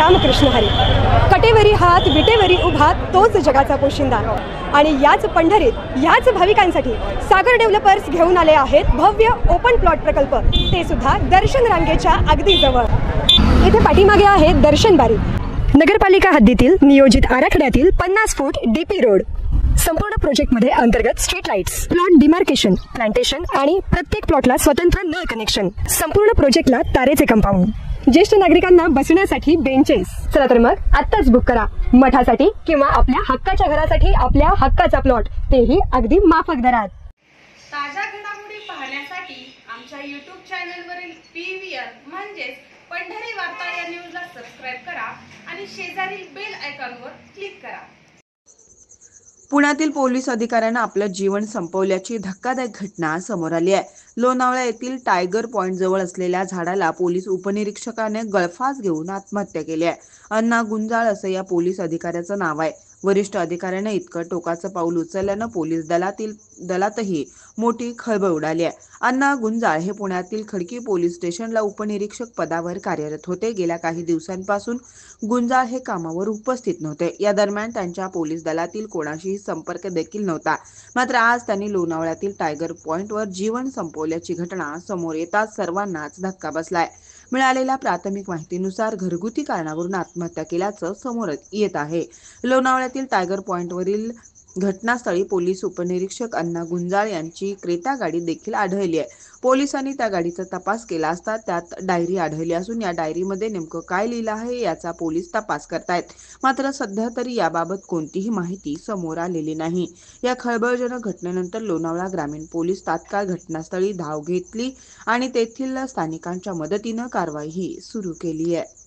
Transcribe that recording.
रामकृष्ण हरी. कटेवरी हात विटेवरी उभा तोच जगाचा पोशिंदा. आणि याच पंढरीत याच भाविकांसाठी सागर डेव्हलपर्स घेऊन आले आहेत भव्य ओपन प्लॉट प्रकल्प, ते सुद्धा दर्शन रांगेच्या अगदी जवळ. इथे पाठीमागे आहे दर्शन बारी. नगरपालिका हद्दीतील नियोजित आराखड्यातील 50 फूट डीपी रोड. संपूर्ण प्रोजेक्टमध्ये अंतर्गत street lights, plot demarcation, plantation आणि प्रत्येक प्लॉटला स्वतंत्र नळ कनेक्शन. संपूर्ण प्रोजेक्टला तारेचे कंपाऊंड. ज्येष्ठ नागरिकांना बसण्यासाठी बेंचेस. चला तर मग आत्ताच बुक करा मठासाठी किंवा आपल्या हक्काच्या घरासाठी आपल्या हक्काचा प्लॉट, तेही अगदी माफक दरात. ताज्या घडामोडी पाहण्यासाठी आमच्या YouTube चॅनलवरील PVR म्हणजेच पंढरी वार्ता या न्यूजला सबस्क्राइब करा आणि शेजारील बेल आयकॉनवर क्लिक करा. पुण्यातील पोलीस अधिकाऱ्यांना आपलं जीवन संपवल्याची धक्कादायक घटना समोर आली आहे. लोणावळा येथील टायगर पॉइंट जवळ असलेल्या झाडाला पोलीस उपनिरीक्षकाने गळफास घेऊन आत्महत्या केली आहे. अण्णा गुंजाळ असं या पोलीस अधिकाऱ्याचं नाव आहे. वरिष्ठ अधिकाऱ्याने इतकं टोकाचं पाऊल उचलल्यानं पोलीस दलातही मोठी खळबळ उडाली आहे. अण्णा गुंजाळ हे पुण्यातील खडकी पोलीस स्टेशनला उपनिरीक्षक पदावर कार्यरत होते. गेल्या काही दिवसांपासून गुंजाळ हे कामावर उपस्थित नव्हते. या दरम्यान त्यांच्या पोलीस दलातील कोणाशीही संपर्क देखील नव्हता. मात्र आज त्यांनी लोणावळ्यातील टायगर पॉइंटवर जीवन संपवल्याची घटना समोर येताच सर्वांनाच धक्का बसलाय. मिळालेल्या प्राथमिक माहितीनुसार घरगुती कारणावरून आत्महत्या केल्याचं समोर येत आहे. लोणावळ्यातील टायगर पॉइंटवरील घटनास्थळी पोलीस उपनिरीक्षक अण्णा गुंजाळ यांची क्रेटा गाडी देखील आढळली आहे. पोलिसांनी त्या गाडीचा तपास केला असता त्यात डायरी आढळली असून या डायरीमध्ये नेमकं काय लिहिलं आहे याचा पोलीस तपास करतायत. मात्र सध्या तरी याबाबत कोणतीही माहिती समोर आलेली नाही. या खळबळजनक घटनेनंतर लोणावळा ग्रामीण पोलीस तात्काळ घटनास्थळी धाव घेतली आणि तेथील स्थानिकांच्या मदतीनं कारवाई सुरू केली आहे.